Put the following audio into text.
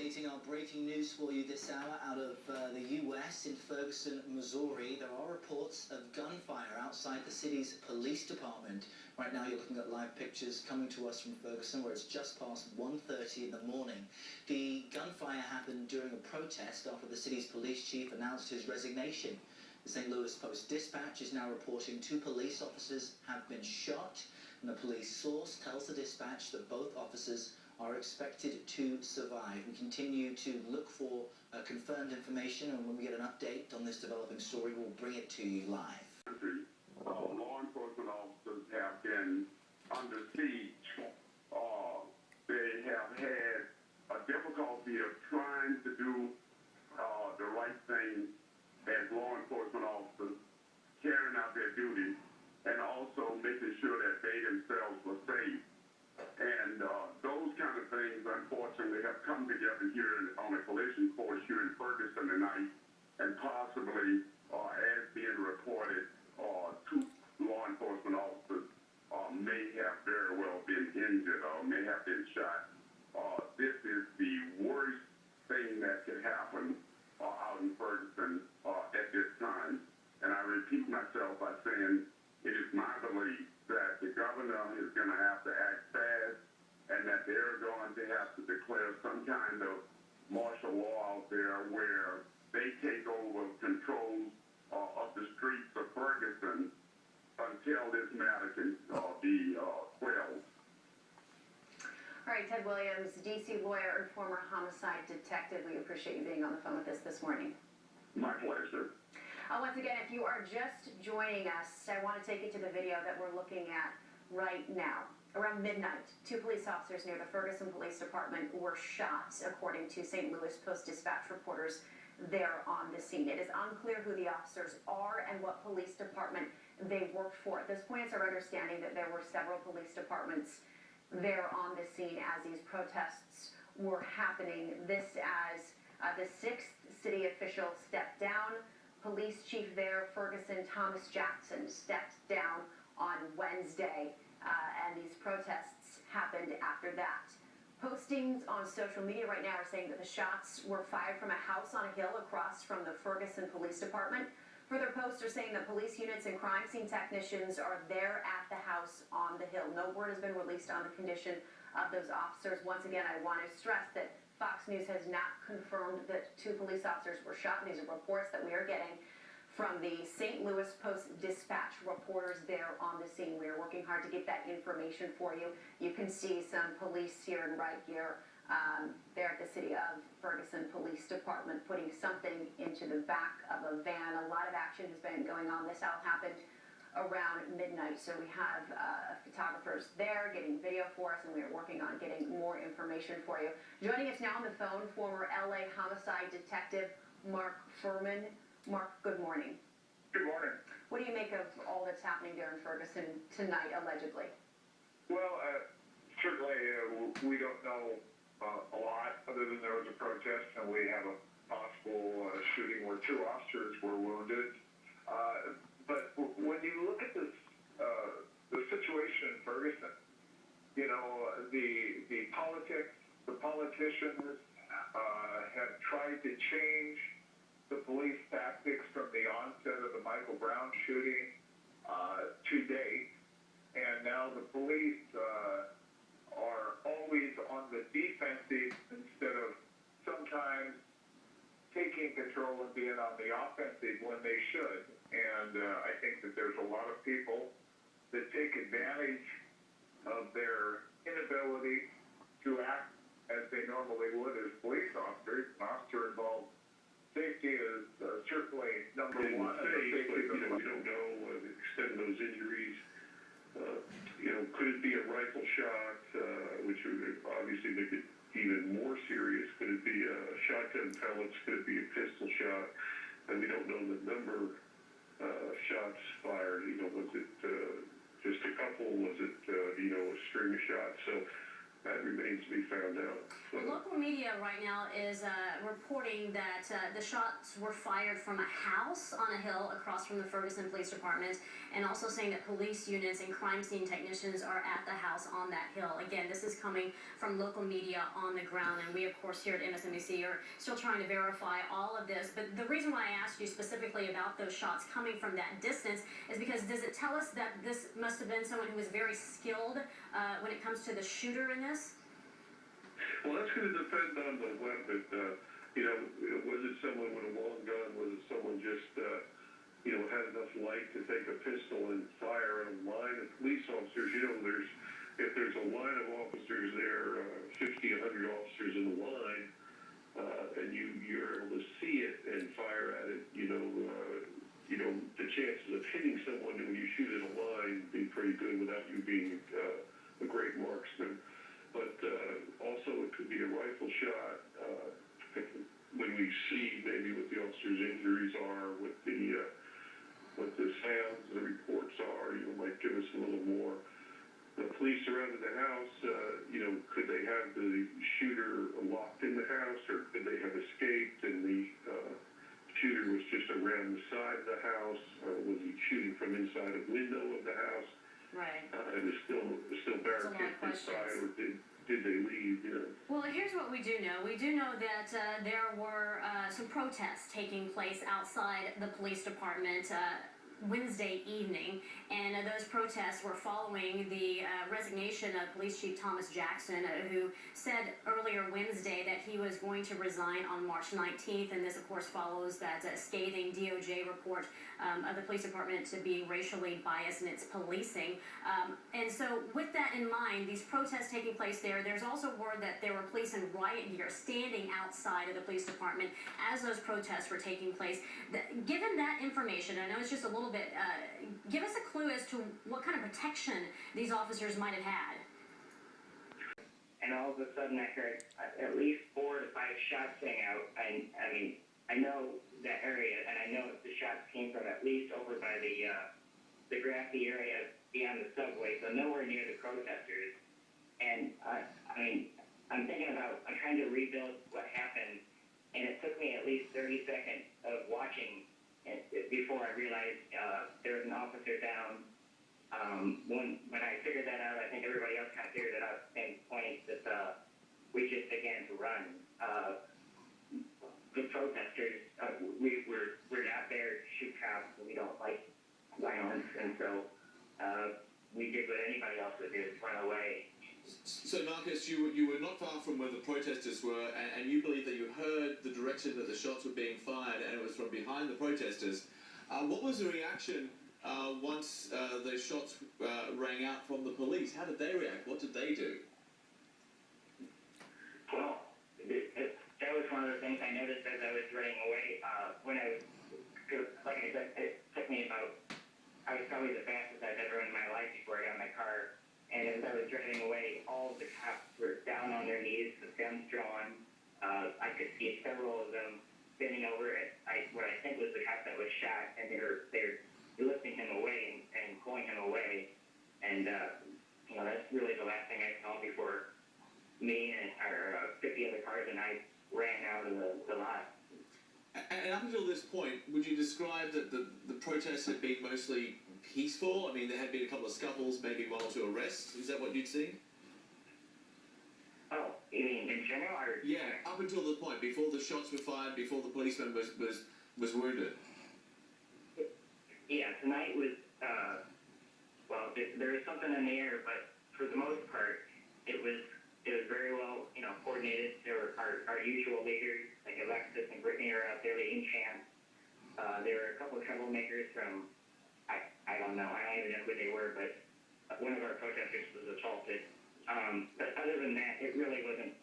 updating our breaking news for you this hour out of the U.S. in Ferguson, Missouri. There are reports of gunfire outside the city's police department. Right now you're looking at live pictures coming to us from Ferguson, where it's just past 1:30 in the morning. The gunfire happened during a protest after the city's police chief announced his resignation. The St. Louis Post-Dispatch is now reporting 2 police officers have been shot, and a police source tells the dispatch that both officers are expected to survive. We continue to look for confirmed information, and when we get an update on this developing story, we'll bring it to you live. Law enforcement officers have been under siege. They have had a difficulty of trying to do the right thing as law enforcement officers, carrying out their duties, and also making sure that they themselves were safe. And those kind of things, unfortunately, have come together here on a collision course here in Ferguson tonight, and possibly, as being reported, 2 law enforcement officers may have very well been injured or may have been shot. This is the worst thing that could happen out in Ferguson at this time. And I repeat myself by saying it is my belief that the governor is going to have to act fast, and that they're going to have to declare some kind of martial law out there where they take over control of the streets of Ferguson until this matter can be quelled. All right, Ted Williams, D.C. lawyer and former homicide detective. We appreciate you being on the phone with us this morning. My pleasure. Once again, if you are just joining us, I want to take you to the video that we're looking at right now. Around midnight, 2 police officers near the Ferguson Police Department were shot, according to St. Louis Post-Dispatch reporters there on the scene. It is unclear who the officers are and what police department they worked for. At this point, it's our understanding that there were several police departments there on the scene as these protests were happening. This as the 6th city official stepped down. Police chief there, Ferguson Thomas Jackson, stepped down on Wednesday, and these protests happened after that. Postings on social media right now are saying that the shots were fired from a house on a hill across from the Ferguson Police Department. Further posts are saying that police units and crime scene technicians are there at the house on the hill. No word has been released on the condition of those officers. Once again, I want to stress that Fox News has not confirmed that 2 police officers were shot. These are reports that we are getting from the St. Louis Post-Dispatch reporters there on the scene. We are working hard to get that information for you. You can see some police here and right here there at the City of Ferguson Police Department putting something into the back of a van. A lot of action has been going on. This all happened around midnight, so we have photographers there getting video for us, and we are working on getting more information for you. Joining us now on the phone, former LA homicide detective Mark Furman. Mark, good morning. Good morning. What do you make of all that's happening there in Ferguson tonight, allegedly? Well, certainly we don't know a lot other than there was a protest and we have a possible shooting where 2 officers were wounded. But when you look at this, the situation in Ferguson, you know, the politics, the politicians have tried to change the police tactics from the onset of the Michael Brown shooting to date, and now the police are always on the defensive instead of sometimes taking control and being on the offensive when they should. And I think that there's a lot of people that take advantage of their inability to act as they normally would as police officers. An officer-involved safety is certainly number one. We don't know the extent of those injuries. Could it be a rifle shot, which would obviously make it even more serious? Could it be a shotgun pellets? Could it be a pistol shot? And we don't know the number of shots fired. Was it just a couple? Was it, a string of shots? So that remains to be found out. So. Local media right now is reporting that the shots were fired from a house on a hill across from the Ferguson Police Department, and also saying that police units and crime scene technicians are at the house on that hill. Again, this is coming from local media on the ground, and we, of course, here at MSNBC are still trying to verify all of this. But the reason why I asked you specifically about those shots coming from that distance is because does it tell us that this must have been someone who was very skilled when it comes to the shooter in this? Well, that's going to depend on the weapon. Was it someone with a long gun? Was it someone just, had enough light to take a pistol and fire on a line of police officers? If there's a line of officers there, 50, 100 officers in the line, and you're able to see it and fire at it, the chances of hitting someone when you shoot in a line would be pretty good without you being a great marksman. But also it could be a rifle shot. When we see maybe what the officer's injuries are, what the sounds, the reports are, might give us a little more. The police surrounded the house. Could they have the shooter locked in the house, or could they have escaped and the shooter was just around the side of the house? Was he shooting from inside a window of the house? Right. And it's still barricaded inside, or did they leave? Well, here's what we do know. We do know that there were some protests taking place outside the police department Wednesday evening, and those protests were following the resignation of Police Chief Thomas Jackson, who said earlier Wednesday that he was going to resign on March 19th, and this of course follows that scathing DOJ report of the police department to being racially biased in its policing. And so with that in mind, these protests taking place there's also word that there were police in riot gear standing outside of the police department as those protests were taking place. Given that information, I know it's just a little bit, give us a clue as to what kind of protection these officers might have had. And all of a sudden I heard at least 4 to 5 shots ring out. I know that area, and I know the shots came from at least over by the grassy area beyond the subway, so nowhere near the protesters. And I'm trying to rebuild what happened, and it took me at least 30 seconds of watching before I realized there was an officer down. When I figured that out, I think everybody else kind of figured it out at the same point, that we just began to run. The protesters, we're not there to shoot cops. We don't like violence, and so we did what anybody else would do, run away. So Marcus, you were not far from where the protesters were, and you believe that you heard the direction that the shots were being fired, and it was from behind the protesters. What was the reaction once those shots rang out from the police? How did they react? What did they do? Well, that was one of the things I noticed as I was running away. Like I said, it took me I was probably the fastest I've ever run in my life before I got in my car. And as I was driving away, all of the cops were down on their knees with guns drawn. I could see several of them bending over at what I think was the cop that was shot, and they're lifting him away and pulling him away. And that's really the last thing I saw before me and our 50 other cars and I ran out of the lot. And up until this point, would you describe that the protests had been mostly peaceful? I mean, there had been a couple of scuffles, maybe 1 or 2 arrests. Is that what you'd seen? Oh, you mean in general? Or? Yeah, up until the point, before the shots were fired, before the policeman was wounded. Yeah, tonight was, there was something in the air, but for the most part, it was very well, coordinated. There were our usual leaders, like Alexis and Brittany are out there leading chants. There were a couple of troublemakers from, I don't know, I don't even know who they were, but one of our protesters was assaulted. But other than that, it really wasn't